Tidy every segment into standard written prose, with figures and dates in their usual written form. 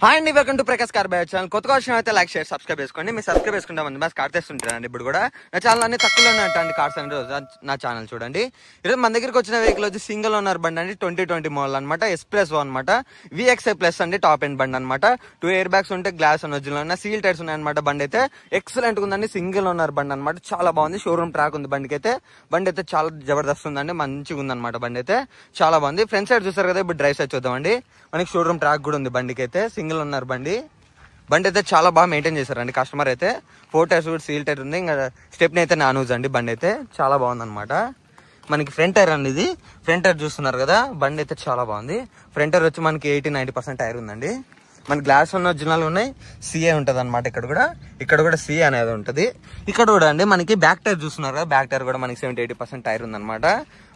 Hi అండి, welcome to Prakash car by channel. కొత్తగా వచ్చిన అయితే లైక్ షేర్ సబ్స్క్రైబ్ చేసుకోండి. మీరు సబ్స్క్రైబ్ చేసుకుంటామండి బస్ కార్ తెస్తుంటారండి. ఇప్పుడు కూడా నా ఛానల్ అన్ని తక్కువలోనే ఉంటాయండి కార్స్ అండి. నా ఛానల్ చూడండి. ఈరోజు మన దగ్గరికి వచ్చిన వెహికల్ వచ్చి సింగిల్ ఓనర్ బండి అండి. 2020 మోడల్ అనమాట. S+1 అనమాట. VXI ప్లస్ అండి, టాప్ ఎండ్ బండి అనమాట. 2 ఎయిర్ బ్యాగ్స్ ఉంటే గ్లాస్ అని ఒరిజినల్ సీల్ టైర్స్ ఉన్నాయన్నమాట. బండి అయితే ఎక్సలెంట్ ఉందండి. సింగిల్ ఓనర్ బండి అనమాట. చాలా బాగుంది. షోరూమ్ ట్రాక్ ఉంది బండికి అయితే. బండి అయితే చాలా జబర్దస్త్ ఉందండి. మంచిగా ఉందన్నమాట. బండి అయితే చాలా బాగుంది. ఫ్రంట్ సైడ్ చూసారు కదా. ఇప్పుడు డ్రైవ్ సైడ్ చూద్దామండి. మనకి షోరూమ్ ట్రాక్ కూడా ఉంది బండికి అయితే. సింగిల్ ఓనర్ బండి అయితే చాలా బాగా మెయింటైన్ చేశారండి కస్టమర్ అయితే. 4 టైర్స్ కూడా సీల్ టైర్ ఉంది. ఇంకా స్టెప్ని అయితే నాన్ యూజ్ అండి. బండి అయితే చాలా బాగుంది అనమాట. మనకి ఫ్రంట్ టైర్ అండి ఇది. ఫ్రంట్ టైర్ చూస్తున్నారు కదా. బండి అయితే చాలా బాగుంది. ఫ్రంట్ టైర్ వచ్చి మనకి 80-90% టైర్ ఉందండి. మన గ్లాస్ ఉన్న ఒరిజినల్ ఉన్నాయి. సిఏ ఉంటది అనమాట. ఇక్కడ కూడా సిఏ అనేది ఉంటది. ఇక్కడ కూడా అండి మనకి బ్యాక్ టైర్ చూస్తున్నారు కదా. బ్యాక్ టైర్ కూడా మనకి 70-80% టైర్ ఉందన్నమాట.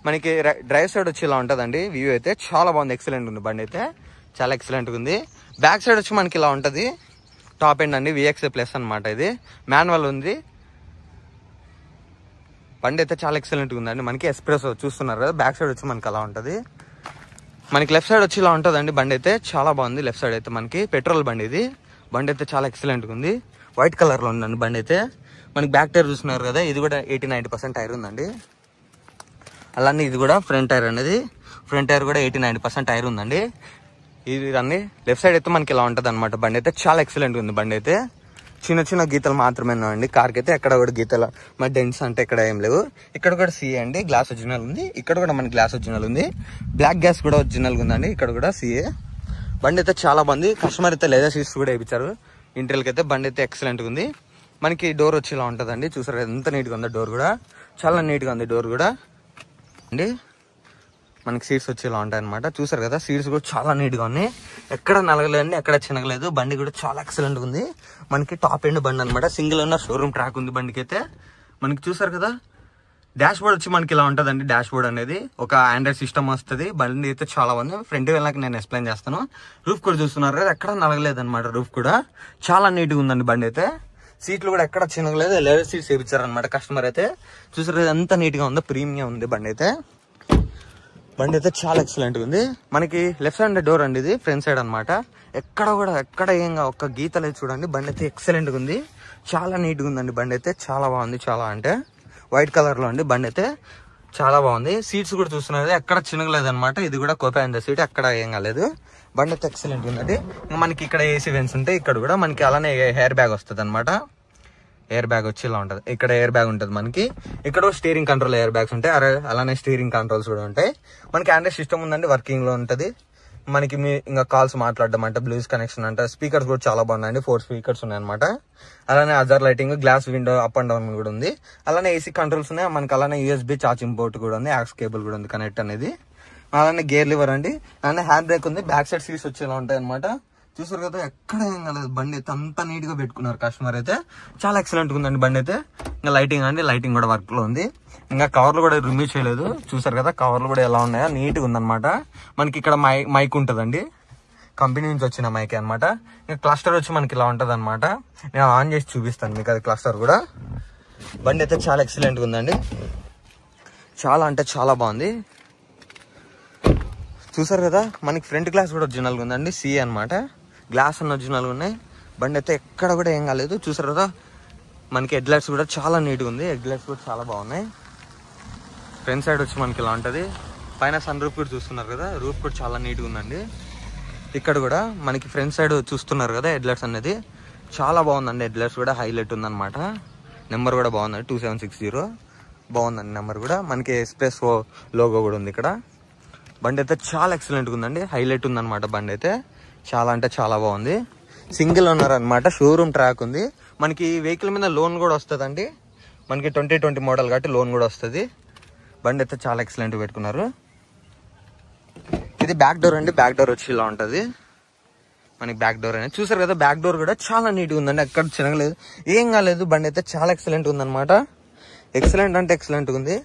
మనకి డ్రైవ్ సైడ్ వచ్చి ఇలా ఉంటదండి. వ్యూ అయితే చాలా బాగుంది. ఎక్సలెంట్ ఉంది బండి అయితే. చాలా ఎక్సలెంట్ ఉంది. బ్యాక్ సైడ్ వచ్చి మనకి ఇలా ఉంటది. టాప్ ఎండ్ అండి. VXI ప్లస్ అనమాట. ఇది మాన్యువల్ ఉంది. బండి అయితే చాలా ఎక్సలెంట్ ఉందండి. మనకి ఎస్ప్రెస్ చూస్తున్నారు కదా. బ్యాక్ సైడ్ వచ్చి మనకి అలా ఉంటది. మనకి లెఫ్ట్ సైడ్ వచ్చి ఇలా ఉంటుందండి. బండి అయితే చాలా బాగుంది. లెఫ్ట్ సైడ్ అయితే మనకి పెట్రోల్ బండి ఇది. బండి అయితే చాలా ఎక్సలెంట్ ఉంది. వైట్ కలర్ లో ఉందండి బండి అయితే. మనకి బ్యాక్ టైర్ చూస్తున్నారు కదా. ఇది కూడా 80-90% టైర్ ఉందండి. అలానే ఇది కూడా ఫ్రంట్ టైర్ అనేది. ఫ్రంట్ టైర్ కూడా 80-90% టైర్ ఉందండి. ఇది అన్ని లెఫ్ట్ సైడ్ అయితే మనకి ఇలా ఉంటది అనమాట. బండి అయితే చాలా ఎక్సలెంట్ ఉంది. బండి అయితే చిన్న చిన్న గీతలు మాత్రమే అండి. కార్కి అయితే ఎక్కడ కూడా గీతలు మరి డెంట్స్ అంటే ఇక్కడ ఏం లేవు. ఇక్కడ కూడా సిఏ అండి. గ్లాస్ ఒరిజినల్ ఉంది. ఇక్కడ కూడా మనకి గ్లాస్ ఒరిజినల్ ఉంది. బ్లాక్ గ్యాస్ కూడా ఒరిజినల్ ఉందండి. ఇక్కడ కూడా సిఏ. బండి అయితే చాలా బాగుంది. కస్టమర్ అయితే లెదర్ సీట్స్ కూడా వేయించారు ఇంటర్వ్యూకి అయితే. బండి అయితే ఎక్సలెంట్ ఉంది. మనకి డోర్ వచ్చి ఇలా ఉంటదండి. చూసారు ఎంత నీట్ గా ఉందో. డోర్ కూడా చాలా నీట్ గా ఉంది. డోర్ కూడా అండి. మనకి సీట్స్ వచ్చి ఇలా ఉంటాయి అనమాట. చూసారు కదా. సీట్స్ కూడా చాలా నీట్ గా ఉన్నాయి. ఎక్కడ నలగలేదండి, ఎక్కడ చినగలేదు. బండి కూడా చాలా ఎక్సలెంట్ ఉంది. మనకి టాప్ ఎండ్ బండి అనమాట. సింగిల్ ఓనర్ షోరూమ్ ట్రాక్ ఉంది బండికి అయితే. మనకి చూసారు కదా. డాష్ బోర్డ్ వచ్చి మనకి ఇలా ఉంటదండి. డాష్ బోర్డ్ అనేది ఒక ఆండ్రాయిడ్ సిస్టమ్ వస్తుంది. బండి అయితే చాలా ఉంది. ఫ్రంట్ వెళ్ళాక నేను ఎక్స్ప్లెయిన్ చేస్తాను. రూఫ్ కూడా చూస్తున్నారు కదా. ఎక్కడ నలగలేదు అనమాట. రూఫ్ కూడా చాలా నీట్ గా ఉందండి బండి అయితే. సీట్లు కూడా ఎక్కడ చినగలేదు. లెదర్ సీట్స్ వేయించారనమాట కస్టమర్ అయితే. చూసారు కదా ఎంత నీట్ గా ఉందో. ప్రీమియం ఉంది బండి అయితే. బండి అయితే చాలా ఎక్సలెంట్ ఉంది. మనకి లెఫ్ట్ సైడ్ డోర్ అండి. ఇది ఫ్రంట్ సైడ్ అనమాట. ఎక్కడ ఏంగా ఒక్క గీతలే చూడండి. బండి అయితే ఎక్సలెంట్ గా ఉంది. చాలా నీట్ గా ఉందండి. బండి అయితే చాలా బాగుంది. చాలా అంటే వైట్ కలర్ లో అండి. బండి అయితే చాలా బాగుంది. సీట్స్ కూడా చూస్తున్నారు. ఎక్కడ చినగలేదు అనమాట. ఇది కూడా కోపాయింది సీట్. ఎక్కడ ఏం కాలేదు. బండి అయితే ఎక్సలెంట్ ఉందండి. మనకి ఇక్కడ ఏసీ వెన్స్ ఉంటాయి. ఇక్కడ కూడా మనకి అలానే హెయిర్ బ్యాగ్ వస్తుంది అనమాట. ఎయిర్ బ్యాగ్ వచ్చి ఇలా ఉంటది. ఇక్కడ ఎయిర్ బ్యాగ్ ఉంటుంది మనకి. ఇక్కడ స్టీరింగ్ కంట్రోల్ ఎయిర్ బ్యాగ్స్ ఉంటాయి. అలానే స్టీరింగ్ కంట్రోల్స్ కూడా ఉంటాయి. మనకి ఆండ్రాయిడ్ సిస్టమ్ ఉందండి. వర్కింగ్ లో ఉంటది. మనకి ఇంకా కాల్స్ మాట్లాడడం అంటే బ్లూటూత్ కనెక్షన్ అంటే. స్పీకర్స్ కూడా చాలా బాగున్నాయండి. 4 స్పీకర్స్ ఉన్నాయన్నమాట. అలానే Azhar lighting, glass window up and down కూడా ఉంది. అలానే ఏసీ కంట్రోల్స్ ఉన్నాయి మనకి. అలానే USB ఛార్జింగ్ పోర్ట్ కూడా ఉంది. యాక్స్ కేబుల్ కూడా ఉంది కనెక్ట్ అనేది. అలానే గేర్ లివర్ అండి. అలానే హ్యాండ్ బ్రేక్ ఉంది. బ్యాక్ సైడ్ సీట్స్ వచ్చేలా ఉంటాయి అనమాట. చూసారు కదా. ఎక్కడ ఏం కాలేదు. బండి అయితే అంత నీట్ గా పెట్టుకున్నారు కస్టమర్ అయితే. చాలా ఎక్సలెంట్ ఉందండి బండి అయితే. ఇంకా లైటింగ్ అండి. లైటింగ్ కూడా వర్క్ లో ఉంది. ఇంకా కవర్లు కూడా రిమూవ్ చేయలేదు. చూసారు కదా. కవర్లు కూడా ఎలా ఉన్నాయో నీట్ గా ఉందన్నమాట. మనకి ఇక్కడ మైక్ ఉంటదండి. కంపెనీ నుంచి వచ్చిన మైక్ అనమాట. ఇంకా క్లస్టర్ వచ్చి మనకి ఇలా ఉంటది అనమాట. నేను ఆన్ చేసి చూపిస్తాను మీకు అది క్లస్టర్ కూడా. బండి అయితే చాలా ఎక్సలెంట్ గా ఉందండి. చాలా అంటే చాలా బాగుంది. చూసారు కదా. మనకి ఫ్రంట్ గ్లాస్ కూడా ఒరిజినల్ గా ఉందండి. సిఏ అనమాట. గ్లాస్ అన్న ఒరిజినల్ ఉన్నాయి. బండి అయితే ఎక్కడ కూడా ఏం కాలేదు. చూసారు కదా. మనకి హెడ్ లైట్స్ కూడా చాలా నీట్ గా ఉంది. హెడ్ లైట్స్ కూడా చాలా బాగున్నాయి. ఫ్రంట్ సైడ్ వచ్చి మనకి ఇలా ఉంటది. పైన సన్ రూఫ్ కూడా చూస్తున్నారు కదా. రూఫ్ కూడా చాలా నీట్ గా ఉందండి. ఇక్కడ కూడా మనకి ఫ్రంట్ సైడ్ చూస్తున్నారు కదా. హెడ్ లైట్స్ అనేది చాలా బాగుందండి. హెడ్ లైట్స్ కూడా హైలైట్ ఉందన్నమాట. నెంబర్ కూడా బాగుందండి. 2760 బాగుందండి నెంబర్ కూడా. మనకి ఎక్స్ప్రెస్ లోగో కూడా ఉంది ఇక్కడ. బండి అయితే చాలా ఎక్సలెంట్ గా ఉందండి. హైలైట్ ఉందన్నమాట. బండి అయితే చాలా అంటే చాలా బాగుంది. సింగిల్ ఓనర్ అనమాట. షోరూమ్ ట్రాక్ ఉంది. మనకి వెహికల్ మీద లోన్ కూడా వస్తుందండి. మనకి 2020 మోడల్ కాబట్టి లోన్ కూడా వస్తుంది. బండి అయితే చాలా ఎక్సలెంట్ పెట్టుకున్నారు. ఇది బ్యాక్ డోర్ అండి. బ్యాక్ డోర్ వచ్చి ఇలా ఉంటది. మనకి బ్యాక్ డోర్ అనేది చూసారు కదా. బ్యాక్ డోర్ కూడా చాలా నీట్ గా ఉందండి. ఎక్కడ చినగలేదు, ఏం కాలేదు. బండి అయితే చాలా ఎక్సలెంట్ ఉందన్నమాట. ఎక్సలెంట్ అంటే ఎక్సలెంట్ ఉంది.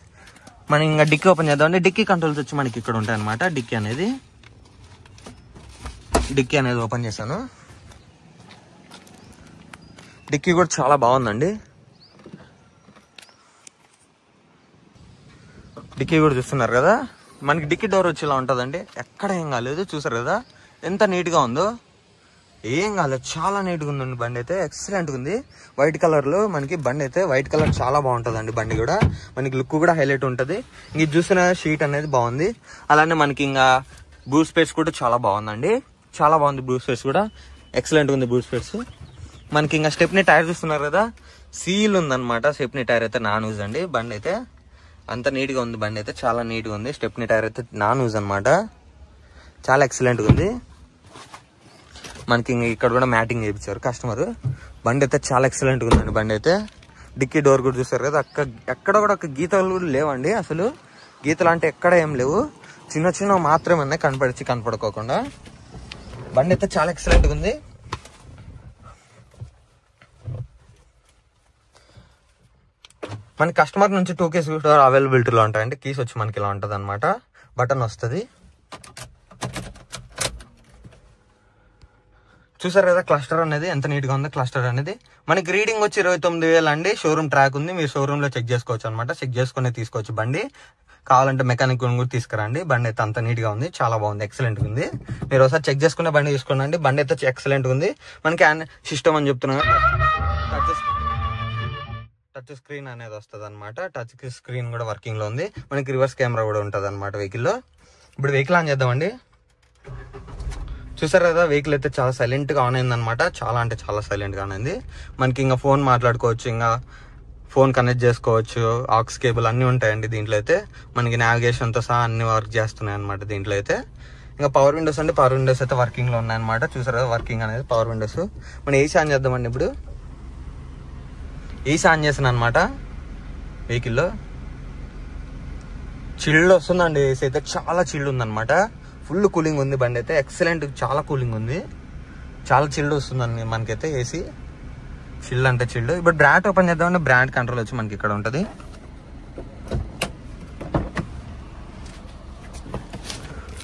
మనం ఇంకా డిక్కీ ఓపెన్ చేద్దామండి. డిక్కీ కంట్రోల్స్ వచ్చి మనకి ఇక్కడ ఉంటాయి అనమాట. డిక్కీ అనేది ఓపెన్ చేశాను. డిక్కీ కూడా చాలా బాగుందండి. డిక్కీ కూడా చూస్తున్నారు కదా. మనకి డిక్కీ డోర్ వచ్చి ఇలా ఉంటుందండి. ఎక్కడ ఏం కాలేదు. చూసారు కదా ఎంత నీట్ గా ఉందో. ఏం కాలేదు, చాలా నీట్గా ఉందండి బండి అయితే, ఎక్సలెంట్గా ఉంది. వైట్ కలర్లో మనకి బండి అయితే, వైట్ కలర్ చాలా బాగుంటుందండి బండి కూడా, మనకి లుక్ కూడా హైలైట్ ఉంటుంది. ఇంక చూసిన షీట్ అనేది బాగుంది. అలానే మనకి ఇంకా బూట్ స్పేస్ కూడా చాలా బాగుందండి, చాలా బాగుంది. బూట్ స్పేస్ కూడా ఎక్సలెంట్గా ఉంది. బూట్ స్పేస్ మనకి ఇంకా స్టెప్నీ టైర్ చూస్తున్నారు కదా, సీల్ ఉందన్నమాట. స్టెప్నీ టైర్ అయితే నాన్ యూజ్ అండి. బండి అయితే అంత నీట్గా ఉంది, బండి అయితే చాలా నీట్గా ఉంది. స్టెప్నీ టైర్ అయితే నాన్ యూజ్ అనమాట, చాలా ఎక్సలెంట్గా ఉంది. మనకి ఇక్కడ కూడా మ్యాటింగ్ చేయించారు కస్టమర్. బండి అయితే చాలా ఎక్సలెంట్గా ఉందండి. బండి అయితే డిక్కీ డోర్ కూడా చూస్తారు కదా, ఎక్కడ కూడా ఒక గీతలు కూడా లేవండి. అసలు గీతలు అంటే ఎక్కడ ఏం లేవు, చిన్న చిన్న మాత్రమే ఉన్నాయి కనపడుకోకుండా. బండి అయితే చాలా ఎక్సలెంట్గా ఉంది. మన కస్టమర్ నుంచి 2 keys అవైలబిలిటీలో ఉంటాయండి. కీస్ వచ్చి మనకి ఇలా ఉంటుంది అనమాట, బటన్ వస్తుంది. చూసారు కదా క్లస్టర్ అనేది ఎంత నీట్గా ఉందో. క్లస్టర్ అనేది మనకి రీడింగ్ వచ్చి 29,000 అండి. షోరూమ్ ట్రాక్ ఉంది, మీరు షోరూమ్ లో చెక్ చేసుకోవచ్చు అనమాట. చెక్ చేసుకుని తీసుకోవచ్చు బండి. కావాలంటే మెకానిక్ కూడా తీసుకురండి. బండి అయితే అంత నీట్ గా ఉంది, చాలా బాగుంది, ఎక్సలెంట్ ఉంది. మీరు ఒకసారి చెక్ చేసుకునే బండి తీసుకోండి. బండి అయితే ఎక్సలెంట్ ఉంది. మనకి సిస్టమ్ అని చెప్తున్నా, టచ్ స్క్రీన్ అనేది వస్తుంది అనమాట. టచ్ స్క్రీన్ కూడా వర్కింగ్ లో ఉంది. మనకి రివర్స్ కెమెరా కూడా ఉంటుంది అనమాట వెహికల్లో. ఇప్పుడు వెహికల్ ఆన్ చేద్దామండి. చూసారు కదా, వెహికల్ అయితే చాలా సైలెంట్ గా ఆన్ అయింది అనమాట. చాలా అంటే చాలా సైలెంట్ గా ఆన్ అయింది. మనకి ఇంకా ఫోన్ మాట్లాడుకోవచ్చు, ఇంకా ఫోన్ కనెక్ట్ చేసుకోవచ్చు, ఆక్స్ కేబుల్ అన్ని ఉంటాయండి దీంట్లో అయితే. మనకి నావిగేషన్ తో సహా అన్ని వర్క్ చేస్తున్నాయి అనమాట దీంట్లో అయితే. ఇంకా పవర్ విండోస్ అంటే పవర్ విండోస్ అయితే వర్కింగ్ లో ఉన్నాయన్నమాట. చూసారు కదా వర్కింగ్ అనేది పవర్ విండోస్. మనం ఏసీ ఆన్ చేద్దామండి. ఇప్పుడు ఏసీ ఆన్ చేసాను అనమాట వెహికల్లో. చిల్డ్ వస్తుందండి, ఏసీ అయితే చాలా చిల్డ్ ఉందన్నమాట. ఫుల్ కూలింగ్ ఉంది బండి అయితే, ఎక్సలెంట్, చాలా కూలింగ్ ఉంది, చాలా చిల్డ్ వస్తుందండి మనకైతే ఏసీ. చిల్డ్ అంటే చిల్డ్. ఇప్పుడు బ్రాండ్ ఓపెన్ చేద్దామంటే బ్రాండ్ కంట్రోల్ వచ్చి మనకి ఇక్కడ ఉంటుంది.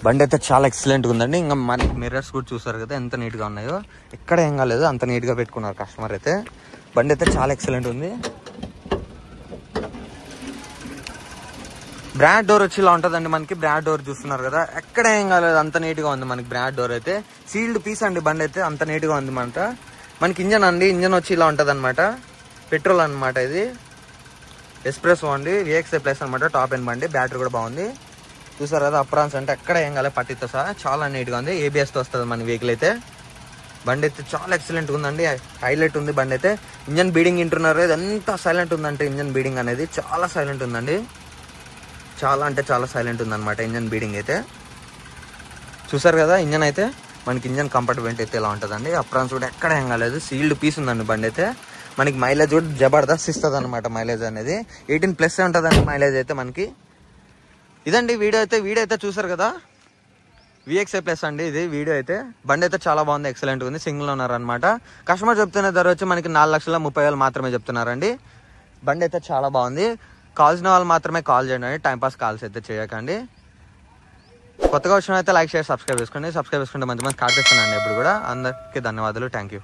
బండి అయితే చాలా ఎక్సలెంట్గా ఉందండి. ఇంకా మనకి మిర్రర్స్ కూడా చూసారు కదా ఎంత నీట్గా ఉన్నాయో, ఎక్కడ ఏం కాలేదు, అంత నీట్గా పెట్టుకున్నారు కస్టమర్ అయితే. బండి అయితే చాలా ఎక్సలెంట్ ఉంది. బ్రాండ్ డోర్ వచ్చి ఇలా ఉంటుందండి మనకి. బ్రాండ్ డోర్ చూస్తున్నారు కదా, ఎక్కడ ఏం కాలేదు, అంత నీట్గా ఉంది మనకి. బ్రాండ్ డోర్ అయితే సీల్డ్ పీస్ అండి. బండి అయితే అంత నీట్గా ఉంది అనమాట. మనకి ఇంజన్ అండి, ఇంజన్ వచ్చి ఇలా ఉంటుంది అనమాట. పెట్రోల్ అనమాట ఇది, ఎస్ప్రెసో అండి, VXI ప్లస్ అనమాట. టాప్ ఎండ్ బండి, బ్యాటరీ కూడా బాగుంది. చూసారు కదా అప్రాన్స్ అంటే ఎక్కడ ఏం కాలేదు, పట్టితో సహా చాలా నీట్గా ఉంది. ABS తో వస్తుంది మన వెహికల్ అయితే. బండి అయితే చాలా ఎక్సలెంట్ ఉందండి, హైలైట్ ఉంది బండి అయితే. ఇంజన్ బీడింగ్ వింటున్నారు, ఎంత సైలెంట్ ఉందంటే ఇంజన్ బీడింగ్ అనేది చాలా సైలెంట్ ఉందండి. చాలా అంటే చాలా సైలెంట్ ఉందన్నమాట ఇంజన్ బీడింగ్ అయితే. చూసారు కదా ఇంజన్ అయితే, మనకి ఇంజన్ కంపార్ట్మెంట్ అయితే ఇలా ఉంటుందండి. అప్రాన్స్ కూడా ఎక్కడ ఏం కాలేదు, సీల్డ్ పీస్ ఉందండి బండి అయితే. మనకి మైలేజ్ కూడా జబర్దస్త్ ఇస్తుంది అనమాట. మైలేజ్ అనేది 18+ ఉంటుందండి మైలేజ్ అయితే మనకి. ఇదండి వీడియో అయితే చూసారు కదా, VXI ప్లస్ అండి ఇది వీడియో అయితే. బండి అయితే చాలా బాగుంది, ఎక్సలెంట్ ఉంది. సింగిల్ ఓనర్ అనమాట. కస్టమర్ చెప్తున్న ధర వచ్చి మనకి 4,30,000 మాత్రమే చెప్తున్నారండి. బండి అయితే చాలా బాగుంది. కావాల్సిన వాళ్ళు మాత్రమే కాల్ చేయండి, టైంపాస్ కాల్స్ అయితే చేయకండి. కొత్తగా వచ్చిన అయితే లైక్, షేర్, సబ్స్క్రైబ్ చేసుకుంటే మంచి మంచి కాల్ చేస్తున్నాను ఎప్పుడు కూడా. అందరికీ ధన్యవాదాలు, థ్యాంక్ యూ.